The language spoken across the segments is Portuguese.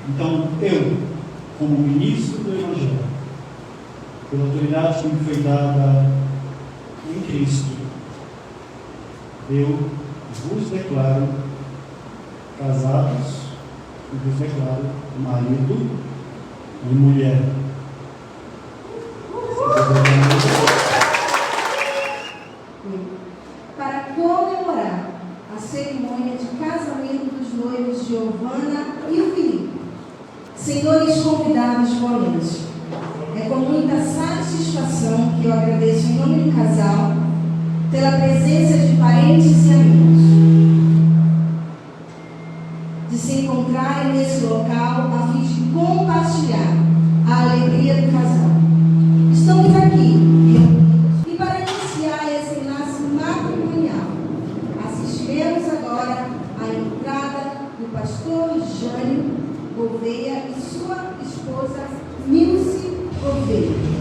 Então, eu, como ministro do Evangelho, pela autoridade que me foi dada em Cristo, eu vos declaro casados e vos declaro marido e mulher. Para comemorar a cerimônia de casamento dos noivos Giovana e o Filipe. Senhores convidados, boa noite. É com muita satisfação que eu agradeço em nome do casal pela presença de parentes e amigos, de se encontrarem nesse local a fim de compartilhar a alegria do casal. Estamos aqui e para iniciar esse enlace matrimonial, assistiremos agora à entrada do pastor Jânio Gouveia e sua esposa Nilce Gouveia.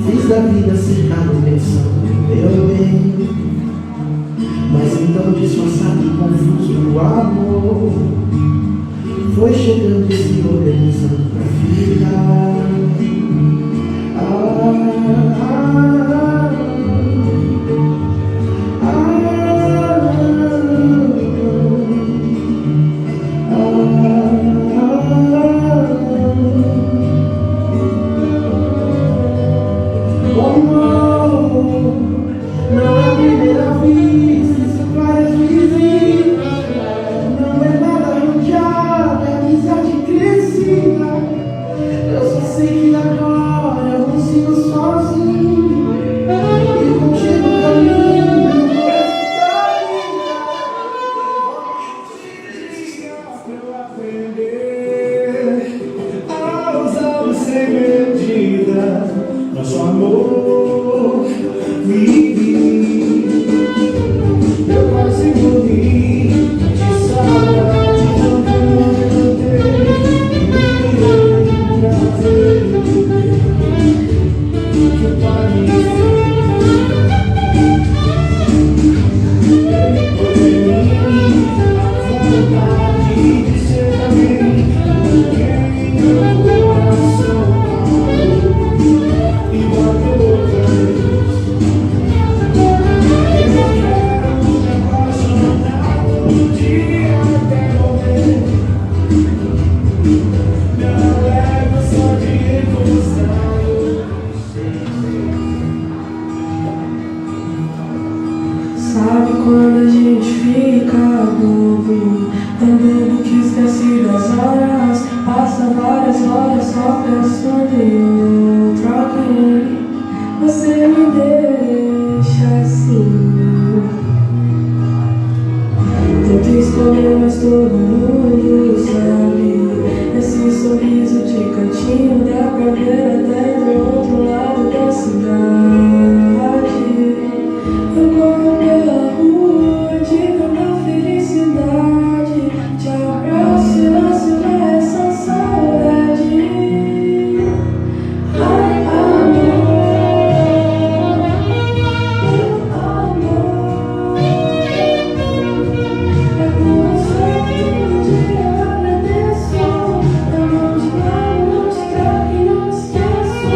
Fiz da vida cercado pensando no meu bem, mas então disfarçado e confuso o amor foi chegando e se organizando pra ficar. Não é a primeira vez, isso várias vezes. Não é nada arranjado, é amizade crescida. Eu só sei que agora eu não sigo sozinho. E contigo o caminho do resto da vida. Eu aprender a usá-lo sem medida. Nosso amor vive. Eu quase morri de saudade. Quando eu pra ver o que o pai me fez. Por mim, a vontade de ser também quem meu coração e bateu outra vez. Eu quero me apaixonar um dia até morrer. Não leva só de evolução. Sabe quando a gente fica bobo, tão bobo que esquece das horas, passa várias horas só pensando em outro alguém. Você me deixa assim. Tento esconder, mas todo mundo sabe. Esse sorriso de cantinho dá pra ver até do outro lado da cidade. Eu corro pela rua de tanta felicidade. Te abraço, nasce essa saudade. Ai, amor, meu amor. É por você que todo dia eu agradeço. Eu não te amo, não te trago e não esqueço.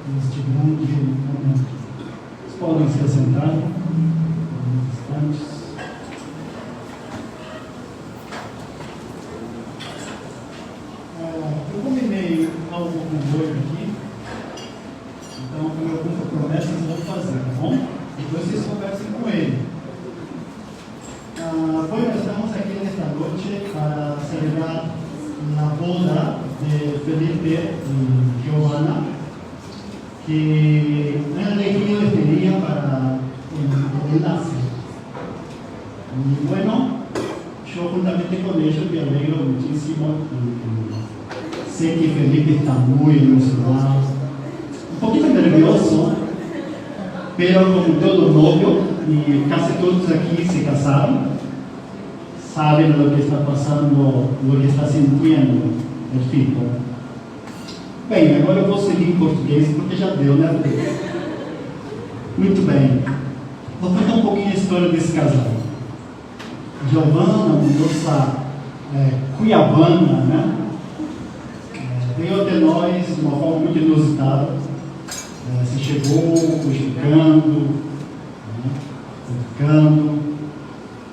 neste grande momento. Vocês podem se assentar alguns instantes. Eu combinei algo com o Boio aqui, então, como eu cumpro promessas, eu vou fazer, tá bom? Depois vocês conversem com ele. Boio, nós estamos aqui nesta noite para celebrar la boda de Felipe y Giovanna, que han elegido este día para el enlace. Y bueno, yo juntamente con ellos me alegro muchísimo. Sé que Felipe está muy emocionado, un poquito nervioso, pero como todo novio, y casi todos aquí se casaron, saben lo que está pasando, lo que está sintiendo el filho. Bem, agora eu vou seguir em português porque já deu, né? Muito bem. Vou contar um pouquinho a história desse casal. Giovanna, moça cuiabana, né? Veio até nós de uma forma muito inusitada. Se chegou, foi ficando,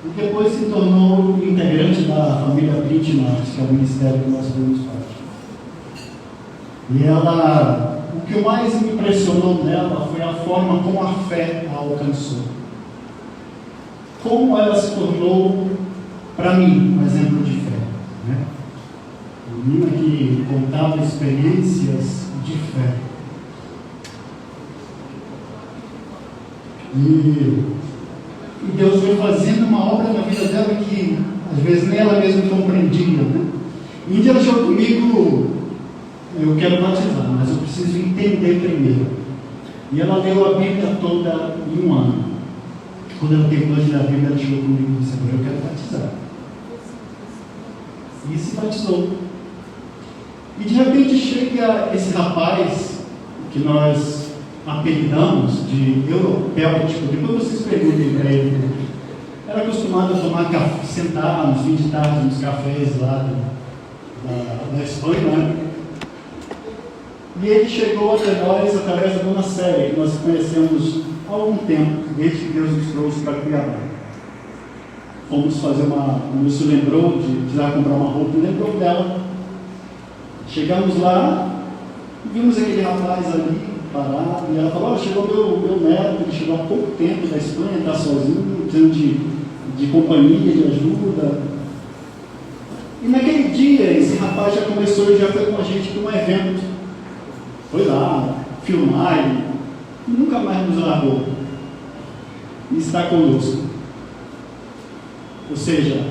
e depois se tornou integrante da família Britnart, que é o ministério que nós fazemos parte. E ela, o que mais me impressionou nela foi a forma como a fé a alcançou. Como ela se tornou, para mim, um exemplo de fé. Né? Uma menina que contava experiências de fé. E Deus foi fazendo uma obra na vida dela que, às vezes, nem ela mesma compreendia. Né? E um dia ela chegou comigo, eu quero batizar, mas eu preciso entender primeiro. E ela leu a Bíblia toda em um ano. Quando ela terminou de ler a Bíblia, ela chegou comigo e disse: agora eu quero batizar. E se batizou. E de repente chega esse rapaz, que nós apelidamos de européutico, depois vocês perguntem para ele. Era acostumado a tomar café, sentar nos fins de tarde nos cafés lá da Espanha, né? E ele chegou até nós através da dona Célia, que nós conhecemos há algum tempo, desde que Deus nos trouxe para Cuiabá. Fomos fazer o Wilson lembrou de precisar comprar uma roupa, lembrou dela. Chegamos lá, vimos aquele rapaz ali parado, e ela falou: chegou meu neto, ele chegou há pouco tempo da Espanha, está sozinho, precisando de companhia, de ajuda. E naquele dia, esse rapaz já começou e já foi com a gente para um evento. Foi lá, filmar e nunca mais nos largou. E está conosco. Ou seja,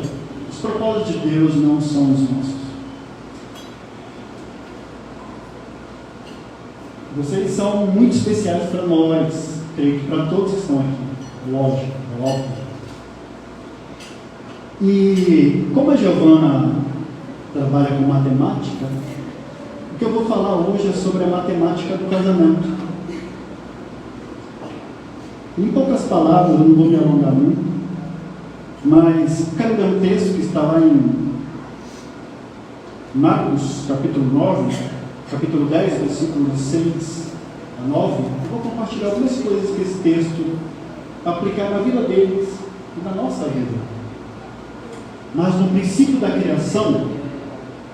os propósitos de Deus não são os nossos. Vocês são muito especiais para nós, creio que para todos que estão aqui. Lógico, é óbvio. E como a Giovanna trabalha com matemática, o que eu vou falar hoje é sobre a matemática do casamento. Em poucas palavras, eu não vou me alongar muito, mas quero ler um texto que está lá em Marcos, capítulo 9, capítulo 10, versículos de 6 a 9. Eu vou compartilhar algumas coisas que esse texto aplicar na vida deles e na nossa vida. Mas no princípio da criação,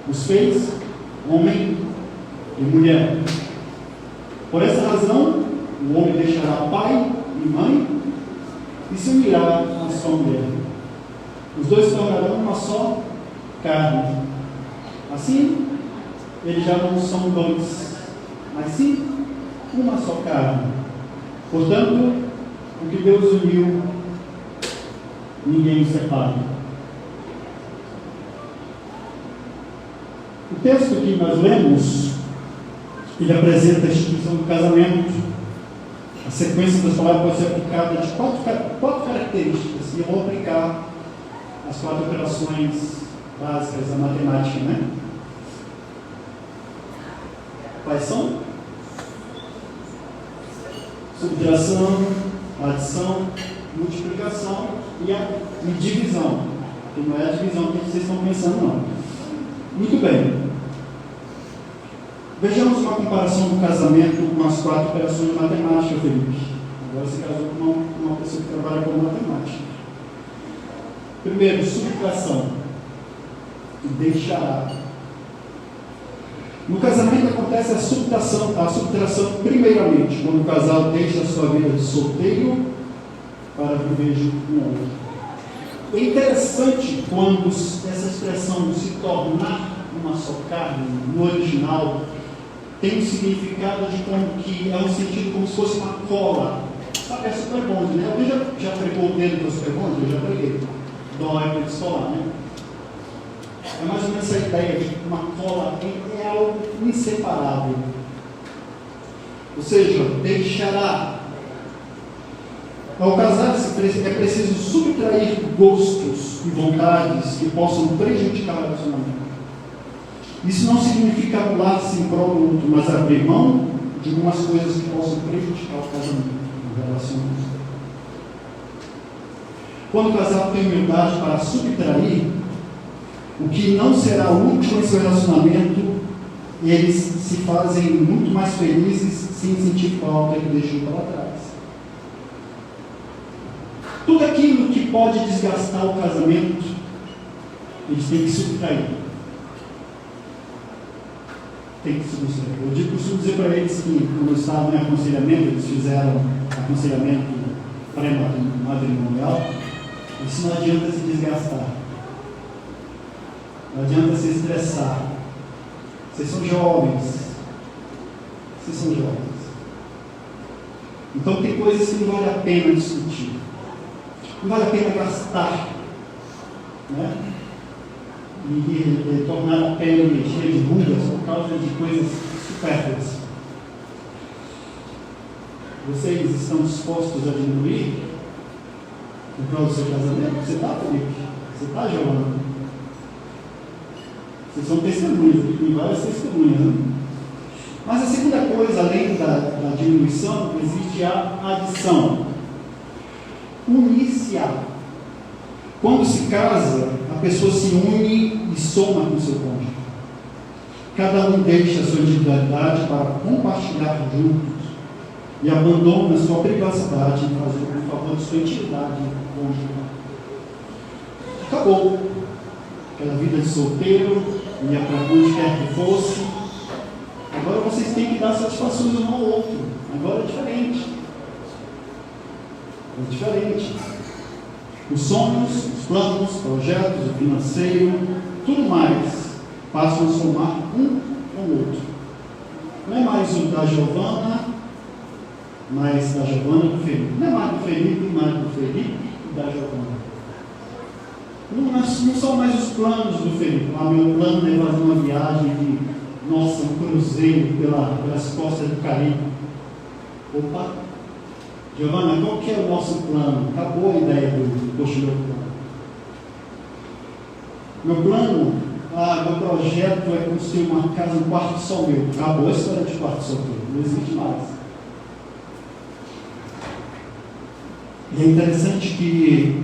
os fez homem e mulher. Por essa razão, o homem deixará pai e mãe e se unirá à sua mulher. Os dois se tornarão uma só carne. Assim, eles já não são dois, mas sim uma só carne. Portanto, o que Deus uniu, ninguém o separa. O texto que nós lemos, ele apresenta a instituição do casamento. A sequência das palavras pode ser aplicada de quatro características, e eu vou aplicar as 4 operações básicas da matemática, né? Quais são? Subtração, adição, multiplicação e divisão. Que não é a divisão que vocês estão pensando, não. Muito bem. Vejamos uma comparação do casamento com as 4 operações de matemática, Felipe. Agora você casou com uma pessoa que trabalha com matemática. Primeiro, subtração. Deixará. No casamento acontece a subtração primeiramente, quando o casal deixa a sua vida de solteiro para viver junto com o outro. É interessante quando essa expressão se tornar uma só carne, no original, tem um significado de como que é um sentido como se fosse uma cola. Sabe, é super bom, né? Alguém já pregou o dedo dos perguntas? Eu já preguei. Dói para escolar, né? É mais ou menos essa ideia de que uma cola é algo inseparável. Ou seja, deixará. Ao casar-se é preciso subtrair gostos e vontades que possam prejudicar o relacionamento. Isso não significa anular-se em prol do outro, mas abrir mão de algumas coisas que possam prejudicar o casamento, o relacionamento. Quando o casal tem humildade para subtrair o que não será útil em seu relacionamento, eles se fazem muito mais felizes sem sentir falta que deixou para trás. Tudo aquilo que pode desgastar o casamento, eles têm que subtrair. Tem que subtrair. Eu costumo dizer para eles que, quando estavam em aconselhamento, eles fizeram aconselhamento pré-matrimonial. Isso não adianta se desgastar. Não adianta se estressar. Vocês são jovens. Então tem coisas que não vale a pena discutir. Não vale a pena gastar, né? E tornar a pele cheia de rugas por causa de coisas supérfluas. Vocês estão dispostos a diminuir em prol do seu casamento? Você está, Felipe? Você está, Giovana? Vocês são testemunhas, tem várias testemunhas, né? Mas a segunda coisa, além da diminuição, existe a adição. Unir-se-á. Quando se casa, a pessoa se une e soma com seu cônjuge. Cada um deixa a sua individualidade para compartilhar juntos e abandona a sua privacidade em fazer o favor de sua intimidade conjugal. Acabou. Aquela vida de solteiro, ia para onde quer que fosse. Agora vocês têm que dar satisfações um ao outro. Agora é diferente. É diferente. Os sonhos, os planos, os projetos, o financeiro, tudo mais passam a somar um com o outro. Não é mais o da Giovana, mas da Giovana e do Felipe. Não é mais do Felipe, mais do Felipe e da Giovana. Não são mais os planos do Felipe. Meu plano é fazer uma viagem de, um cruzeiro pelas costas do Caribe. Opa! Giovana, qual que é o nosso plano? Acabou a ideia do plano. Meu plano, meu projeto é construir uma casa, um quarto só meu. Acabou a história de quarto só meu. Não existe mais. E é interessante que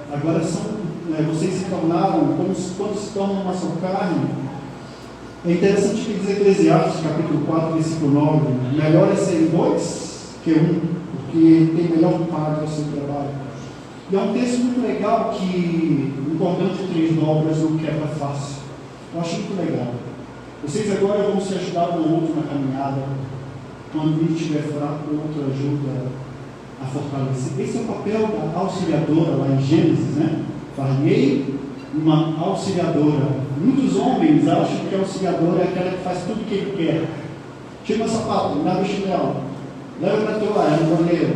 agora vocês se tornaram, quando se tornam uma só carne. É interessante que diz Eclesiastes, capítulo 4, versículo 9, melhor é serem 2 que 1. Porque tem melhor pago ao seu trabalho. E é um texto muito legal que, importante 3 dobras não quebra fácil. Eu acho muito legal. Vocês agora vão se ajudar um outro na caminhada. Quando um estiver fraco, o outro ajuda a fortalecer. Esse é o papel da auxiliadora lá em Gênesis, né? Farnei uma auxiliadora. Muitos homens acham que a auxiliadora é aquela que faz tudo o que ele quer. Tira o sapato, leva o chinelo. Leva para teu lado, no banheiro.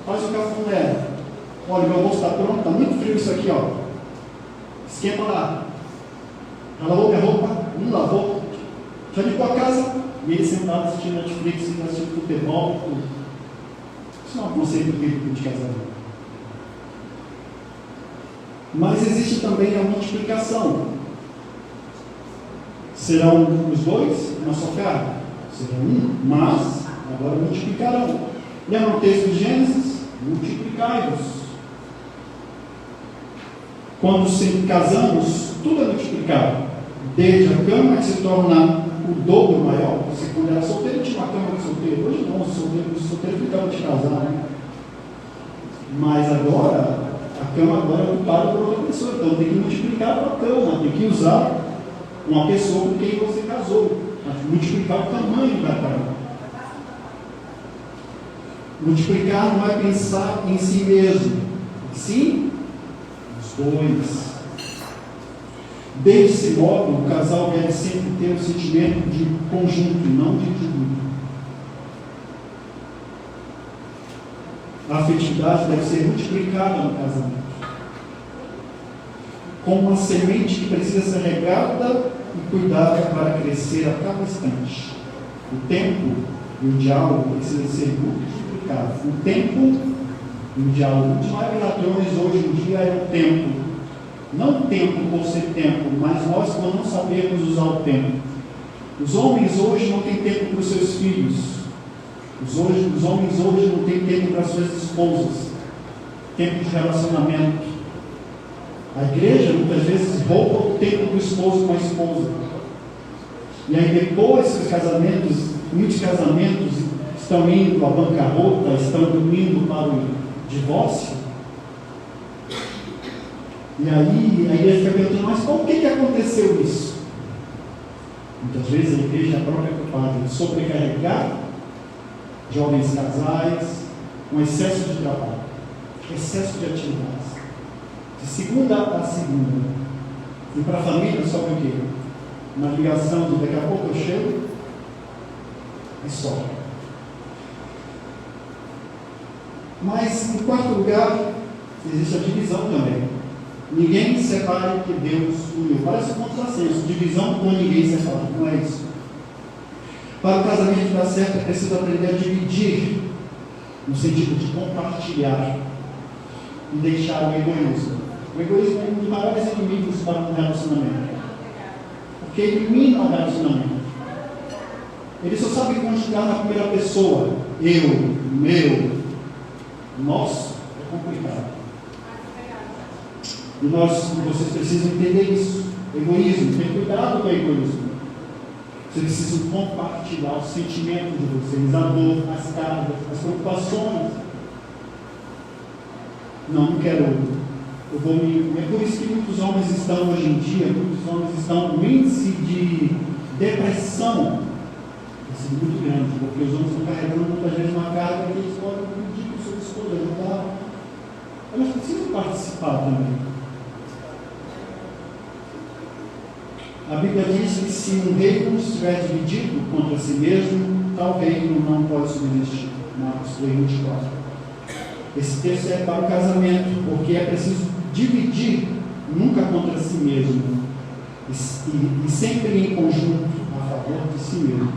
Faz o cafuné. Olha, meu almoço está pronto, está muito frio isso aqui, ó. Esquenta lá. Já lavou minha roupa? Não lavou. Já limpou a casa? E ele sentado assistindo Netflix, assistindo futebol. Isso não é um conceito de casamento. Mas existe também a multiplicação. Serão os 2 na sua carne? Serão 1, mas agora multiplicarão. Lembra o texto de Gênesis? Multiplicai-vos. Quando se casamos, tudo é multiplicado. Desde a cama que se torna o dobro maior. Você, quando era solteiro, tinha uma cama de solteiro. Hoje não, os solteiros ficavam de casar, né? Mas agora, a cama agora é ocupada por outra pessoa. Então tem que multiplicar a tua cama, tem que usar uma pessoa com quem você casou, multiplicar o tamanho da cama. Multiplicar não é pensar em si mesmo, sim, os dois. Desse modo, o casal deve sempre ter um sentimento de conjunto e não de indivíduo. A afetividade deve ser multiplicada no casamento, como uma semente que precisa ser regada e cuidada para crescer a cada instante. O tempo e o diálogo precisam ser multiplicados. O tempo e o diálogo. Um dos maiores ladrões hoje em dia é o tempo. Não o tempo por ser tempo, mas nós por não sabermos usar o tempo. Os homens hoje não têm tempo para os seus filhos. Os homens hoje não têm tempo para as suas esposas. Tempo de relacionamento. A igreja muitas vezes rouba o tempo do esposo com a esposa. E aí depois que os casamentos, muitos casamentos estão indo à bancarrota, estão indo para o divórcio. E aí a igreja fica perguntando, mas por que aconteceu isso? Muitas vezes a igreja é a própria culpada de sobrecarregar jovens casais com excesso de trabalho, excesso de atividades. De segunda a segunda. E para a família, só o quê? Uma ligação de daqui a pouco eu chego e só. Mas, em quarto lugar, existe a divisão também. Ninguém separe o que Deus uniu. Parece um contrassenso. Divisão com ninguém separa. Não é isso. Para o casamento dar certo, é preciso aprender a dividir, no sentido de compartilhar e deixar o egoísmo. O egoísmo é um dos maiores inimigos para um relacionamento, porque elimina o relacionamento. Ele só sabe conjugar na primeira pessoa. Eu, meu, nosso. É complicado. E vocês precisam entender isso. Egoísmo, tem cuidado com o egoísmo. Vocês precisam compartilhar o sentimento de vocês, a dor, as cargas, as preocupações. Não quero. É por isso que muitos homens estão hoje em dia, o índice de depressão é muito grande, porque os homens estão carregando muitas vezes uma carga que eles podem pedir para o seu esposo ajudar. Elas precisam participar também. A Bíblia diz que se um reino estiver dividido contra si mesmo, tal reino não pode subsistir. Marcos 3:24. Esse texto é para o casamento, porque é preciso dividir, nunca contra si mesmo, e sempre em conjunto, a favor de si mesmo.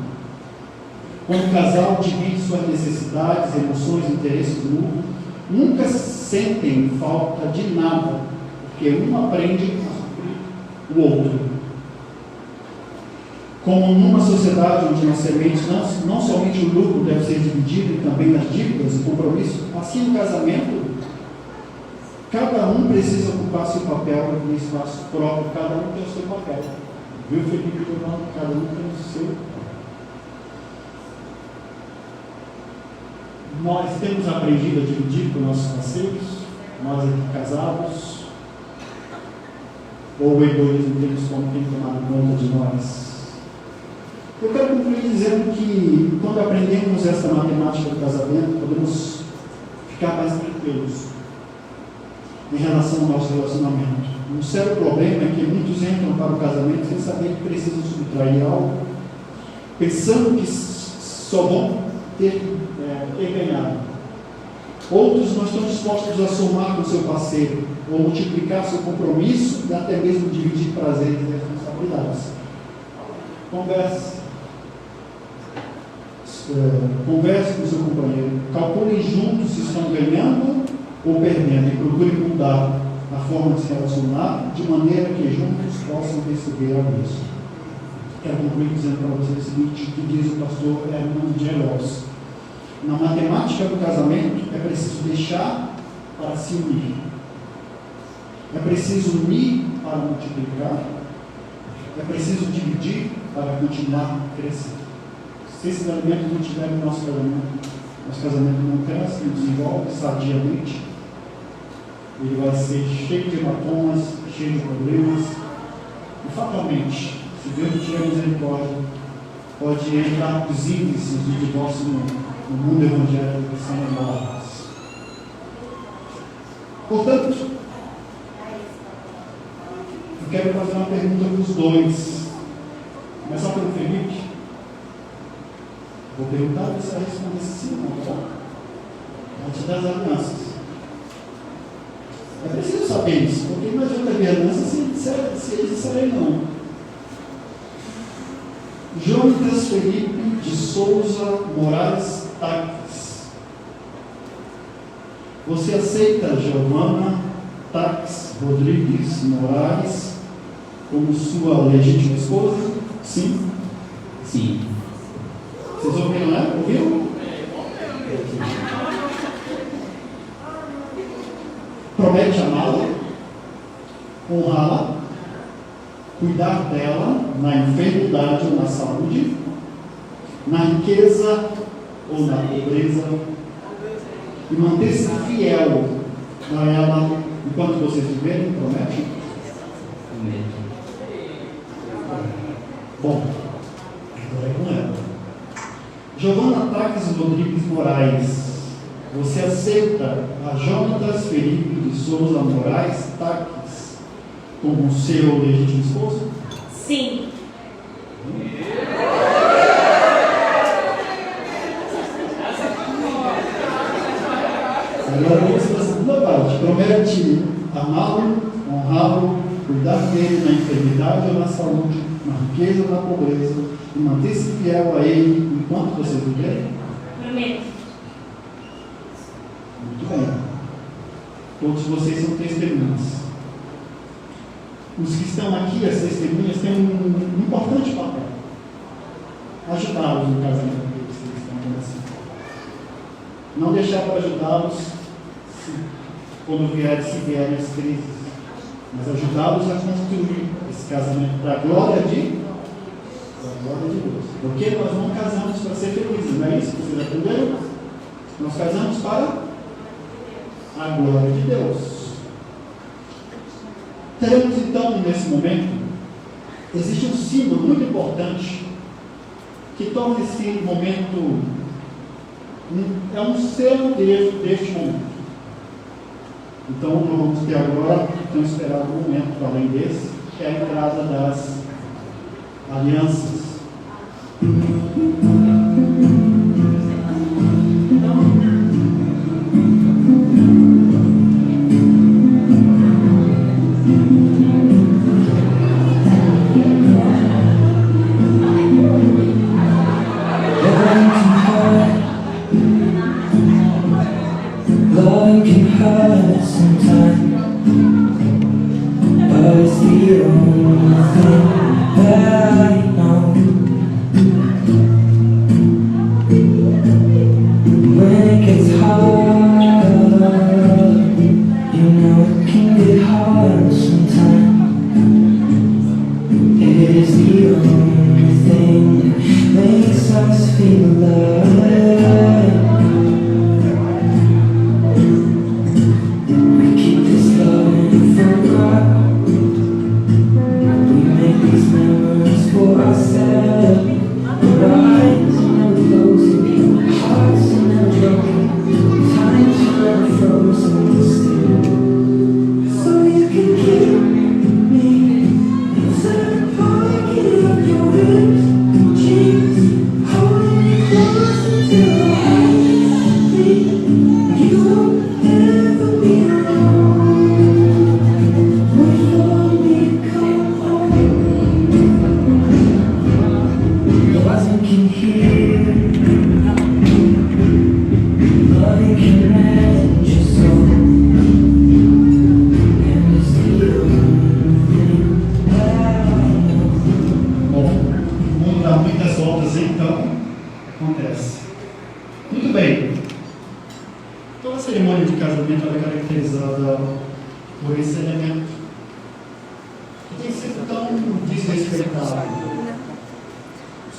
Quando o casal divide suas necessidades, emoções, interesses mútuos, nunca sentem falta de nada, porque um aprende a suprir o outro. Como numa sociedade onde nas sementes não somente o lucro deve ser dividido, e também as dívidas e compromissos, assim no casamento, cada um precisa ocupar seu papel no espaço próprio, cada um tem o seu papel. Viu, Felipe? Cada um tem o seu. Nós temos aprendido a dividir com nossos parceiros, nós aqui casados, ou o egoísmo deles como tem tomado conta de nós. Eu quero concluir dizendo que, quando aprendemos esta matemática do casamento, podemos ficar mais tranquilos em relação ao nosso relacionamento. Um sério problema é que muitos entram para o casamento sem saber que precisam subtrair algo, pensando que só vão ter ganhado. Outros não estão dispostos a somar com seu parceiro, ou multiplicar seu compromisso e até mesmo dividir prazeres e responsabilidades. Converse com seu companheiro, calculem juntos se estão ganhando ou perdendo e procurem mudar a forma de se relacionar de maneira que juntos possam receber a bênção. Quero concluir dizendo para vocês o seguinte, que diz o pastor Herman Geros: na matemática do casamento é preciso deixar para se unir, é preciso unir para multiplicar, é preciso dividir para continuar crescendo. Se esses elementos não tiverem no nosso casamento não cresce, não desenvolve sadiamente, ele vai ser cheio de hematomas, cheio de problemas, e fatalmente, se Deus não tiver misericórdia, pode entrar os índices de divórcio no mundo evangélico que são enormes. Portanto, eu quero fazer uma pergunta para os dois. Começar pelo Felipe. Vou perguntar e você vai responder sim ou não, tá bom? Antes das alianças. É preciso saber isso, porque não adianta ver aliança se eles disserem não. Jonas Felipe de Souza Moraes Taques. Você aceita Giovana Taques Rodrigues Moraes como sua legítima esposa? Sim? Sim. Vocês ouviram, né? Ouviram? Promete amá-la, honrá-la, cuidar dela na enfermidade ou na saúde, na riqueza ou na pobreza, e manter-se fiel a ela enquanto vocês viverem, promete? Prometo. Bom, agora é com ela. Giovana Taques Rodrigues Moraes, você aceita a Jonatas Felipe de Souza Moraes Taques como seu legítimo esposo? Sim. Agora vamos para a segunda parte. Promete amá-lo, honrá-lo, cuidar dele na enfermidade ou na saúde, na riqueza ou na pobreza, e manter-se fiel a ele enquanto vocês viverem? Prometo. Muito bem. Todos vocês são testemunhas. Os que estão aqui, as testemunhas, têm um importante papel. Ajudá-los no casamento deles que eles estão começando. Não deixar para ajudá-los quando vierem as crises, mas ajudá-los a construir esse casamento para a glória de Deus. Porque nós não casamos para ser felizes, não é isso que vocês aprenderam? Nós casamos para a glória de Deus. Teremos então, nesse momento, existe um símbolo muito importante que torna esse momento é um selo deste momento. Então, nós vamos ter agora, então, esperar um momento além desse, que é a entrada das alianças. Love can hurt sometimes, but it's the only thing that I know. When it gets hard, you know it can get hard sometimes. It is the only thing that makes us feel alive.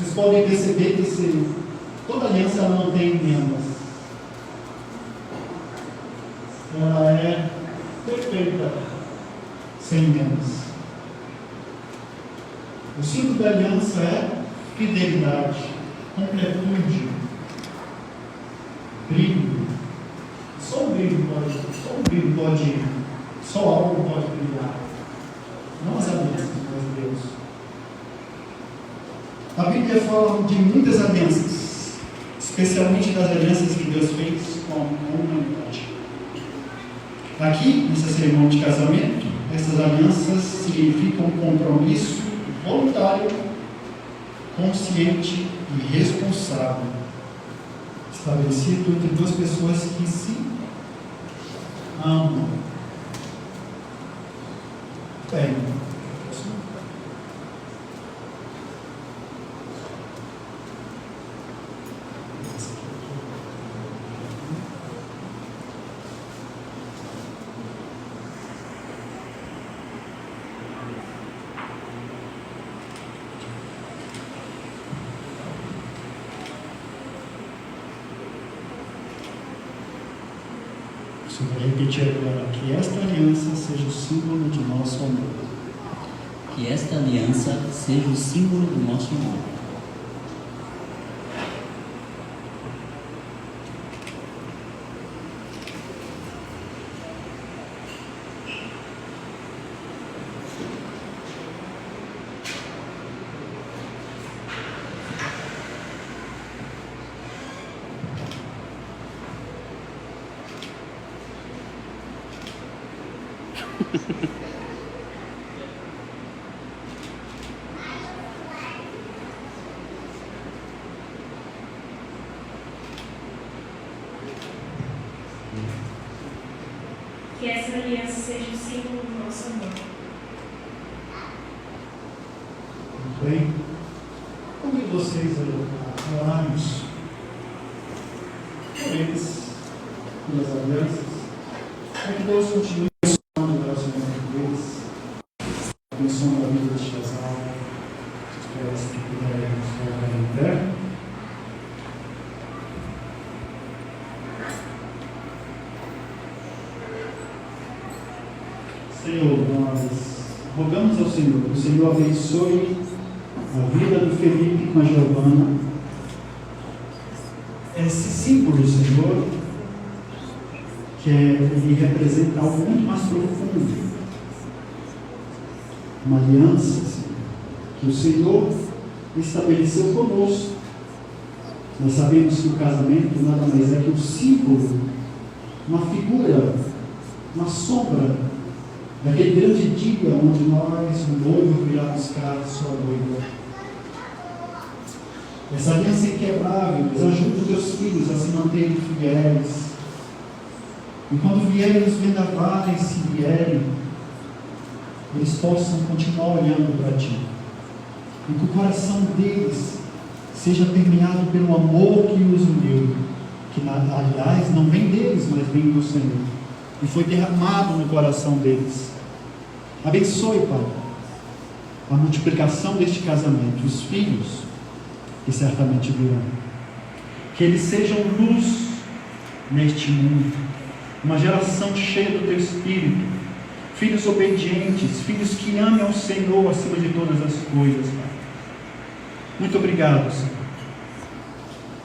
Vocês podem perceber que toda aliança não tem emendas. Ela é perfeita, sem emendas. O símbolo da aliança é fidelidade, completude, brilho. Só algo pode brilhar. Não as alianças, mas Deus. A Bíblia fala de muitas alianças, especialmente das alianças que Deus fez com a humanidade. Aqui, nessa cerimônia de casamento, essas alianças significam um compromisso voluntário, consciente e responsável, estabelecido entre duas pessoas que se amam. Bem, você vai repetir agora: que esta aliança seja o símbolo de nosso amor. Que esta aliança seja o símbolo do nosso amor. Que essa aliança seja o símbolo do nosso amor. Muito bem? Convido vocês a orarmos por eles, pelas alianças, para que Deus continue abençoando o relacionamento deles, abençoando a vida deste casal. Espero que puderem nos colocar em pé. Senhor, nós rogamos ao Senhor, que o Senhor abençoe a vida do Felipe com a Giovana. Esse símbolo, Senhor, que ele representa algo muito mais profundo. Uma aliança, Senhor, que o Senhor estabeleceu conosco. Nós sabemos que o casamento nada mais é que um símbolo, uma figura, uma sombra daquele grande dia onde nós, o noivo, virá buscar sua noiva. Essa aliança inquebrável, ajuda os teus filhos a se manterem fiéis. E quando vierem os vendavais, se vierem, eles possam continuar olhando para ti. E que o coração deles seja permeado pelo amor que os uniu, que aliás não vem deles, mas vem do Senhor. E foi derramado no coração deles. Abençoe, Pai, a multiplicação deste casamento, os filhos que certamente virão. Que eles sejam luz neste mundo, uma geração cheia do Teu Espírito, filhos obedientes, filhos que amem ao Senhor acima de todas as coisas, Pai. Muito obrigado, Senhor.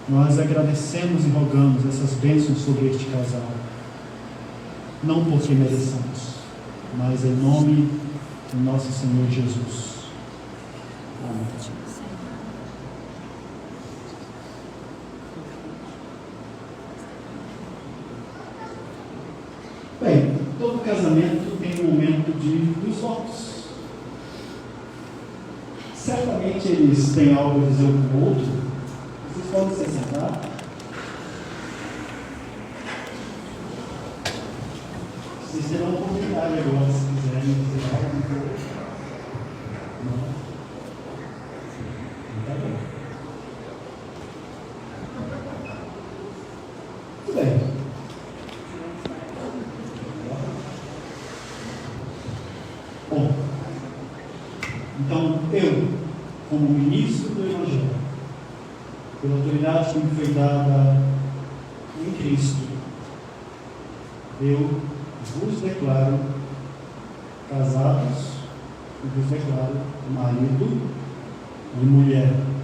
Nós agradecemos e rogamos essas bênçãos sobre este casal, não porque mereçamos, mas em nome do nosso Senhor Jesus. Amém. Bem, todo casamento tem um momento dos votos. Certamente eles têm algo a dizer um com o outro. Vocês podem se sentar. Vocês terão a oportunidade agora, se quiserem dizer algo um com o outro. Não? Tá bom. Muito bem. Bom, então eu, como ministro do Evangelho, pela autoridade que me foi dada em Cristo, eu vos declaro casados e vos declaro marido e mulher.